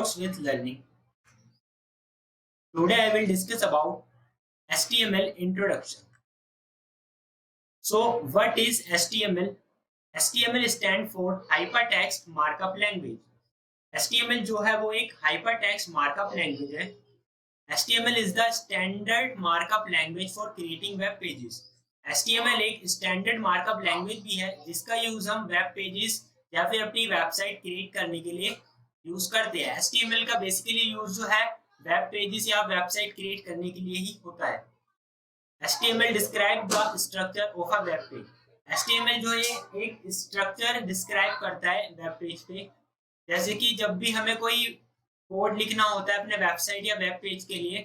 Talks with Learning. Today I will discuss about HTML introduction. So what is HTML? HTML stand for Hypertext Markup Language. HTML जो है वो एक Hypertext Markup Language है. HTML is the standard markup language for creating web pages. HTML एक standard markup language भी है जिसका use हम वेब पेजेस या फिर अपनी वेबसाइट क्रिएट करने के लिए यूज करते हैं. HTML का बेसिकली यूज जो है वेब पेजेस या वेबसाइट क्रिएट करने के लिए ही होता है. HTML describe the structure of a web page. HTML जो है एक स्ट्रक्चर डिस्क्राइब करता है वेब पेज पे. जैसे कि जब भी हमें कोई कोड लिखना होता है अपने वेबसाइट या वेब पेज के लिए,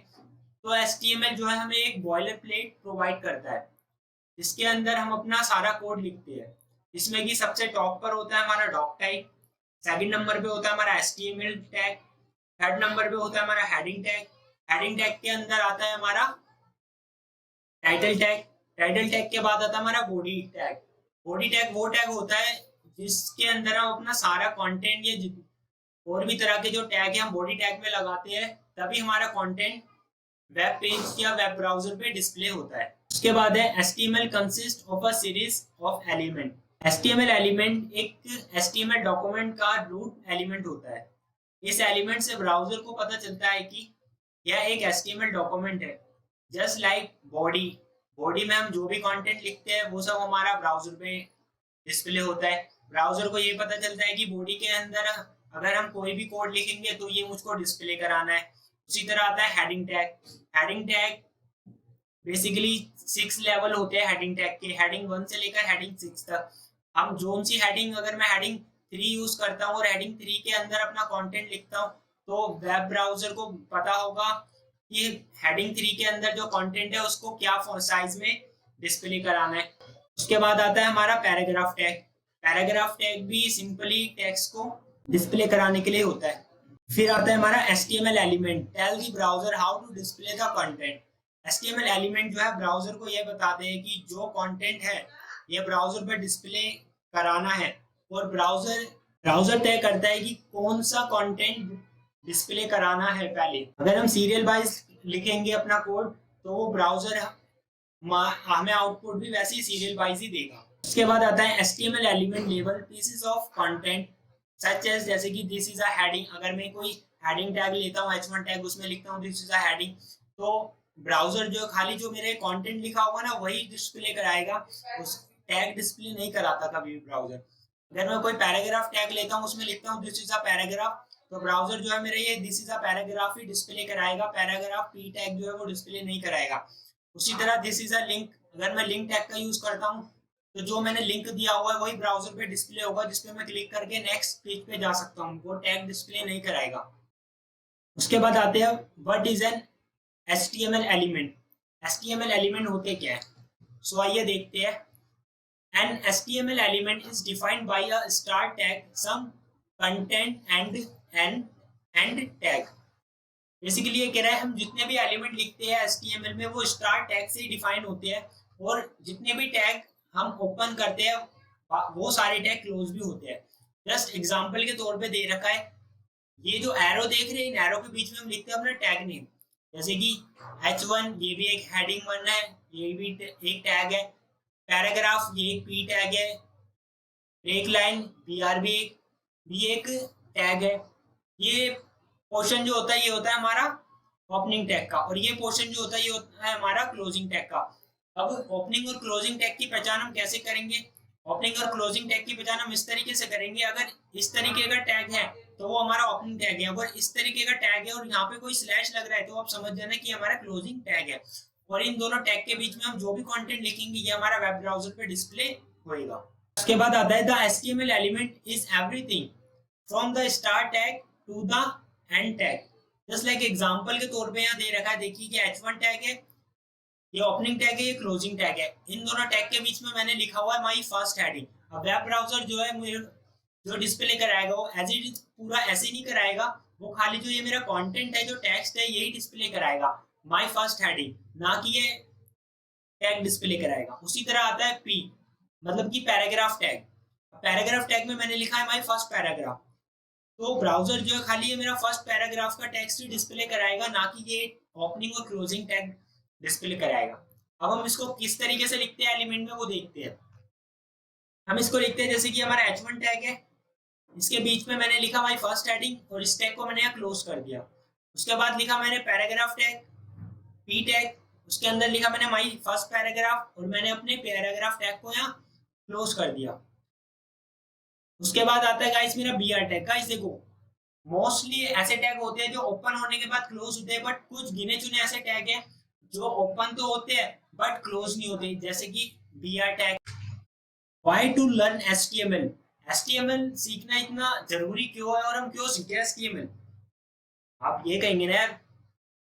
तो HTML जो है हमें एक बॉयलर प्लेट प्रोवाइड करता है जिसके अंदर हम अपना सारा कोड लिखते हैं. इसमें कि सबसे टॉप पर होता है हमारा डॉक टाइप, सेकंड नंबर पे होता है हमारा HTML टैग, थर्ड नंबर पे होता है हमारा हेडिंग टैग. हेडिंग टैग के अंदर आता है हमारा टाइटल टैग. टाइटल टैग के बाद आता है हमारा बॉडी टैग. बॉडी टैग वो टैग होता है जिसके अंदर हम अपना सारा कंटेंट या और भी तरह के जो टैग है हम बॉडी टैग में लगाते हैं, तभी हमारा कंटेंट वेब पेज या वेब ब्राउजर पे डिस्प्ले होता है. उसके बाद है HTML consist of a series of element. HTML element एक HTML डॉक्यूमेंट का रूट एलिमेंट होता है. इस एलिमेंट से ब्राउजर को पता चलता है कि यह एक HTML डॉक्यूमेंट है. Just like body. बॉडी में हम जो भी कंटेंट लिखते हैं वो सब हमारा ब्राउजर पे डिस्प्ले होता है. ब्राउजर को ये पता चलता है कि बॉडी के अंदर अगर हम कोई भी कोड लिखेंगे तो ये मुझको डिस्प्ले कराना है. उसी तरह आता है heading tag. Heading tag basically 6 level होते हैं हेडिंग टैग के. हेडिंग 1 से लेकर हेडिंग 6 तक. हम जोन सी हेडिंग, अगर मैं हेडिंग 3 यूज करता हूँ और हेडिंग 3 के अंदर अपना कंटेंट लिखता हूँ, तो वेब ब्राउजर को पता होगा कि हेडिंग 3 के अंदर जो कंटेंट है उसको क्या साइज में डिस्प्ले कराना है. उसके बाद आता है हमारा पैराग्राफ टैग. पैराग्राफ टैग भी सिंपली टेक्स्ट को डिस्प्ले कराने के लिए होता है. फिर आता है हमारा HTML element. Tell the browser how to display the content. HTML element जो है ब्राउजर को यह बताते हैं कि जो कंटेंट है ये ब्राउजर पर डिस्प्ले कराना है, और ब्राउजर तय करता है कि कौन सा कंटेंट डिस्प्ले कराना है. पहले अगर हम सीरियल वाइज लिखेंगे अपना कोड तो वो ब्राउजर हमें आउटपुट भी वैसे ही सीरियल वाइज ही देगा. उसके बाद आता है HTML element label pieces of content such as, जैसे कि दिस इज अ हेडिंग. अगर मैं कोई हेडिंग टैग लेता हूँ H1 टैग, उसमें लिखता हूँ दिस इज अ हेडिंग, तो ब्राउजर जो खाली जो मेरे कंटेंट लिखा होगा ना वही डिस्प्ले कराएगा. उस टैग डिस्प्ले नहीं कराता कभी भी ब्राउजर. अगर मैं कोई पैराग्राफ टैग लेता हूँ, उसमें लिखता हूँ दिस इज अ पैराग्राफ, तो ब्राउजर जो है मेरे ये this is a paragraph he display कराएगा. पैराग्राफ पी टैग जो है वो डिस्प्ले नहीं कराएगा. उसी तरह दिस इज अ लिंक. अगर मैं लिंक टैग का यूज करता हूँ तो जो मैंने लिंक दिया हुआ है वही ब्राउजर पे डिस्प्ले होगा, जिसपे मैं क्लिक करके नेक्स्ट पेज पे जा सकता हूँ. वो टैग डिस्प्ले नहीं कराएगा. उसके बाद आते हैं what is an HTML element. HTML element होते क्या है, सो आइए देखते हैं. An HTML element is defined by a start tag, some content and an end tag. Basically ये कह रहा है हम जितने भी एलिमेंट लिखते हैं HTML में वो स्टार्ट टैग से डिफाइन होते हैं, और जितने भी टैग हम ओपन करते हैं वो सारे टैग क्लोज भी होते हैं. जस्ट एग्जांपल के तौर पे दे रखा है. ये जो एरो देख रहे हैं, इन एरो के बीच में हम लिखते हैं अपना टैग नेम. जैसे कि H1 ये भी एक हेडिंग 1 है, ये भी एक टैग है. पैराग्राफ ये एक पी टैग है. ब्रेक लाइन BR भी एक टैग है. ये पोर्शन जो होता है ये होता है हमारा ओपनिंग टैग का, और ये पोर्शन जो होता है ये होता है हमारा क्लोजिंग टैग का. अब ओपनिंग और क्लोजिंग टैग की पहचान हम कैसे करेंगे? ओपनिंग और क्लोजिंग टैग की पहचान हम इस तरीके से करेंगे. अगर इस तरीके का टैग है तो वो हमारा ओपनिंग टैग है. अगर इस तरीके का टैग है और यहाँ पे कोई स्लैश लग रहा है तो आप समझ जाना कि हमारा क्लोजिंग टैग है. और इन दोनों टैग के बीच में हम जो भी कंटेंट लिखेंगे ये हमारा वेब ब्राउजर पे डिस्प्ले होएगा. उसके बाद आता है the HTML element is everything from the start tag to the end tag. Just like example के तौर पे यहाँ दे रखा है, देखिए कि H1 टैग है, ये ओपनिंग टैग है, ये क्लोजिंग टैग है. इन दोनों टैग के बीच में मैंने लिखा हुआ है माय फर्स्ट हेडिंग. अब वेब ब्राउजर जो है मुझे जो डिस्प्ले कराएगा वो एज इट इज पूरा ऐसे नहीं कराएगा. वो खाली जो ये मेरा कंटेंट है, जो टेक्स्ट है, यही डिस्प्ले कराएगा, माय फर्स्ट हेडिंग, ना कि ये टैग डिस्प्ले कराएगा. उसी तरह आता है P, मतलब कि पैराग्राफ टैग. पैराग्राफ टैग में मैंने लिखा है माय फर्स्ट पैराग्राफ. तो ब्राउजर जो है खाली ये मेरा फर्स्ट पैराग्राफ का टेक्स्ट ही डिस्प्ले कराएगा, ना कि ये ओपनिंग और क्लोजिंग टैग डिस्प्ले कराएगा। अब हम इसको किस तरीके से लिखते हैं एलिमेंट में वो देखते हैं। हम इसको लिखते हैं जैसे कि हमारा h1 टैग है, इसके बीच में मैंने लिखा माई फर्स्ट हेडिंग और इस टैग को मैंने यहाँ क्लोज कर दिया। उसके बाद लिखा मैंने पैराग्राफ टैग p टैग, उसके अंदर लिखा मैंने माई फर्स्ट पैराग्राफ और मैंने अपने पैराग्राफ टैग को यहाँ क्लोज कर दिया। उसके बाद आता है गाइस मेरा br टैग। गाइस देखो मोस्टली ऐसे टैग होते हैं जो ओपन होने के बाद क्लोज होते हैं, बट कुछ गिने चुने ऐसे टैग हैं जो ओपन तो होते हैं बट क्लोज नहीं होते, जैसे कि br tag. Why to learn HTML? HTML सीखना इतना जरूरी क्यों है और हम क्यों सीखे HTML? आप ये कहेंगे ना यार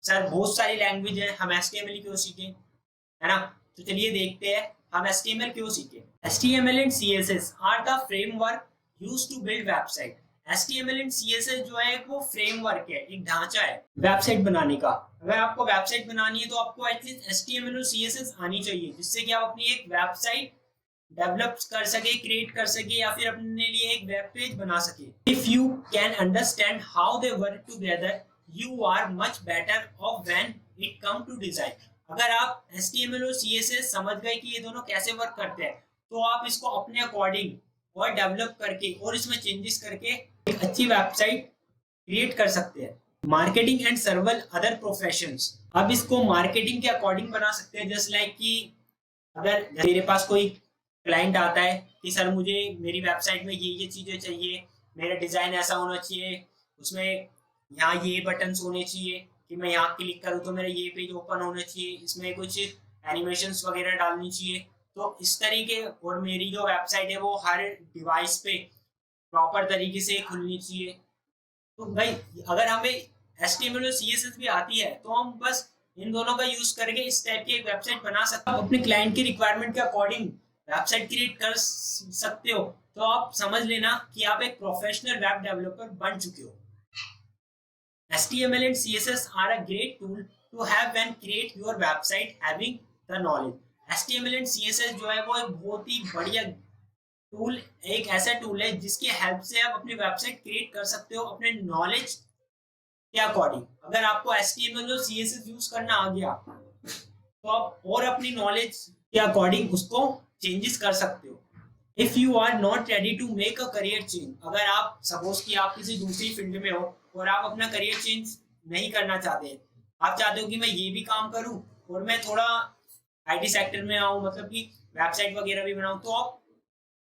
सर बहुत सारी लैंग्वेज है, हम HTML क्यों सीखें, है ना? तो चलिए देखते हैं हम HTML क्यों सीखें। HTML and CSS are the framework used to build website. HTML and CSS जो है वो फ्रेमवर्क है, एक ढांचा है वेबसाइट बनाने का। अगर आपको वेबसाइट बनानी है तो आपको एटलीस्ट HTML और CSS आनी चाहिए, जिससे कि आप अपनी एक वेबसाइट डेवलप कर सके, क्रिएट कर सके या फिर अपने लिए एक वेब पेज बना सके। If you can understand how they work together you are much better off when it come to design. अगर आप HTML और CSS समझ गए कि ये दोनों कैसे वर्क करते हैं, तो आप इसको अपने अकॉर्डिंग और डेवलप करके और इसमें चेंजेस करके एक अच्छी वेबसाइट क्रिएट कर सकते हैं। मार्केटिंग एंड सर्वल अदर प्रोफेशंस, अब इसको मार्केटिंग के अकॉर्डिंग बना सकते हैं। जस्ट लाइक कि अगर मेरे पास कोई क्लाइंट आता है कि सर मुझे मेरी वेबसाइट में ये चीज़ें चाहिए, मेरा डिज़ाइन ऐसा होना चाहिए, उसमें यहाँ ये बटन्स होने चाहिए कि मैं यहाँ क्लिक करूँ तो मेरा ये पेज ओपन होना चाहिए, इसमें कुछ एनिमेशंस वगैरह डालनी चाहिए। तो इस तरीके, और मेरी जो वेबसाइट है वो हर डिवाइस पे प्रॉपर तरीके से खुलनी चाहिए। तो भाई अगर हमें HTML और CSS भी आती है तो हम बस इन दोनों का यूज करके इस टाइप की एक वेबसाइट बना सकते हो, अपने क्लाइंट की रिक्वायरमेंट के अकॉर्डिंग वेबसाइट क्रिएट कर सकते हो। तो आप समझ लेना कि आप एक प्रोफेशनल वेब डेवलपर बन चुके हो। HTML and CSS are a great tool to have when create your website having the knowledge. HTML and CSS जो है वो एक बहुत ही बढ़िया टूल, एक ऐसा टूल है जिसकी हेल्प से आप अपनी वेबसाइट क्रिएट कर सकते हो अपने नॉलेज के अकॉर्डिंग। अगर आपको HTML और CSS यूज करना आ गया तो आप और अपनी नॉलेज के अकॉर्डिंग उसको चेंजेस कर सकते हो। If you are not ready to make a career change, अगर आप सपोज कि आप किसी दूसरी फील्ड में हो और आप अपना करियर चेंज नहीं करना चाहते, आप चाहते हो कि मैं ये भी काम करूं और मैं थोड़ा IT सेक्टर में आऊं, मतलब कि वेबसाइट वगैरह भी बनाऊं, तो आप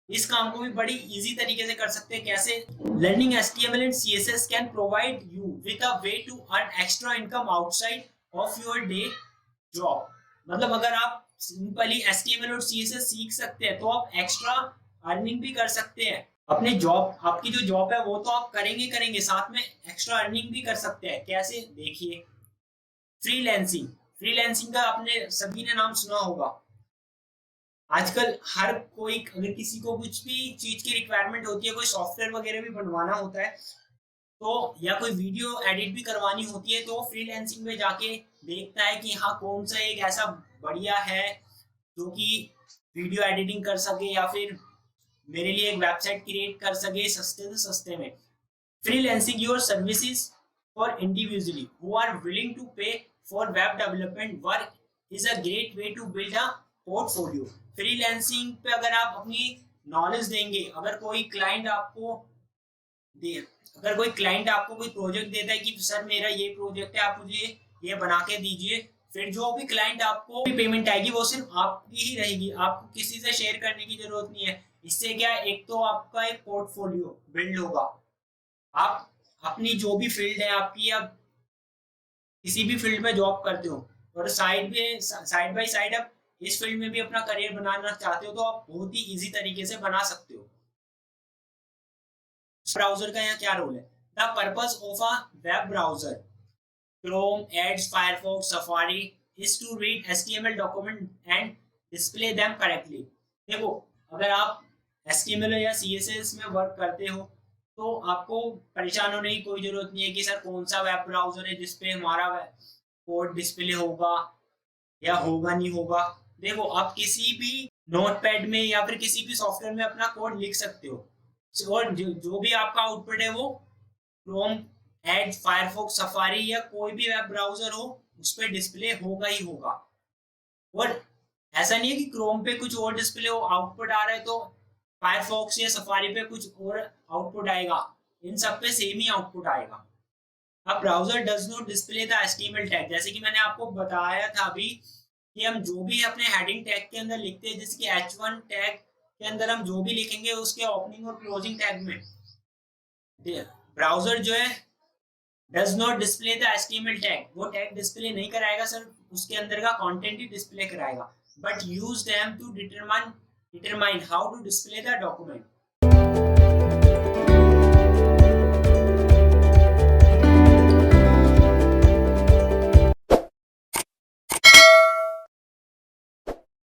इस काम को भी बड़ी इजी तरीके से कर सकते हैं। कैसे? Learning HTML and CSS can provide you with a way to earn extra income outside of your day job. मतलब अगर आप सिंपली HTML और CSS सीख सकते हैं तो आप एक्स्ट्रा अर्निंग भी कर सकते हैं। अपने जॉब, आपकी जो जॉब है वो तो आप करेंगे, साथ में एक्स्ट्रा अर्निंग भी कर सकते हैं। कैसे? देखिए फ्रीलैंसिंग। फ्रीलैंसिंग का आपने सभी ने नाम सुना होगा। आजकल हर कोई, अगर किसी को कुछ भी चीज की रिक्वायरमेंट होती है, कोई सॉफ्टवेयर वगैरह भी बनवाना होता है तो, या कोई वीडियो एडिट भी करवानी होती है, तो फ्रीलैंसिंग में जाके देखता है कि हाँ कौन सा एक ऐसा बढ़िया है जो कि वीडियो एडिटिंग कर सके या फिर मेरे लिए एक वेबसाइट क्रिएट कर सके सस्ते से सस्ते में। Freelancing your services for individually who are willing to pay for web development work is a great way to build a portfolio. Freelancing पे अगर आप अपनी नॉलेज देंगे, अगर कोई क्लाइंट आपको दे, अगर कोई क्लाइंट आपको कोई प्रोजेक्ट देता है कि सर मेरा ये प्रोजेक्ट है, आप मुझे ये बना के दीजिए, फिर जो भी क्लाइंट आपको भी पेमेंट आएगी वो सिर्फ आपकी ही रहेगी, आपको किसी से शेयर करने की जरूरत नहीं है। इससे क्या, एक तो आपका एक पोर्टफोलियो बिल्ड होगा, आप अपनी जो भी फील्ड है आपकी, या किसी भी फील्ड में जॉब करते हो और साइड बाय साइड आप इस फील्ड में भी अपना करियर बनाना चाहते हो, तो आप बहुत ही इजी तरीके से बना सकते हो। ब्राउजर का यहाँ क्या रोल है? The purpose of a web browser, Chrome, Edge, Firefox, Safari is to read HTML document and display them correctly. देखो अगर आप HTML या CSS में वर्क करते हो तो आपको परेशान होने की कोई जरूरत नहीं है कि सर कौन सा वेब ब्राउजर है जिसपे हमारा कोड डिस्प्ले होगा या होगा नहीं होगा। देखो आप किसी भी नोटपैड में या फिर किसी भी सॉफ्टवेयर में अपना कोड लिख सकते हो और जो भी आपका आउटपुट है वो क्रोम, एज, फायरफॉक्स, सफारी या कोई भी वेब ब्राउजर हो उस पर डिस्प्ले होगा ही होगा। और ऐसा नहीं है कि क्रोम पे कुछ और डिस्प्ले हो, आउटपुट आ रहा है तो फायरफॉक्स या सफारी पे कुछ और आउटपुट आएगा, इन सब पे सेम ही आउटपुट आएगा। अब browser does not display the HTML tag, जैसे कि मैंने आपको बताया था अभी कि हम जो भी अपने हेडिंग टैग के अंदर लिखते हैं, जैसे कि H1 टैग के अंदर हम जो भी लिखेंगे उसके ओपनिंग और क्लोजिंग टैग में ब्राउजर जो है does not display the HTML tag, वो टैग डिस्प्ले नहीं कराएगा, सिर्फ उसके अंदर का कंटेंट ही डिस्प्ले कराएगा, but use them to determine how to display the document.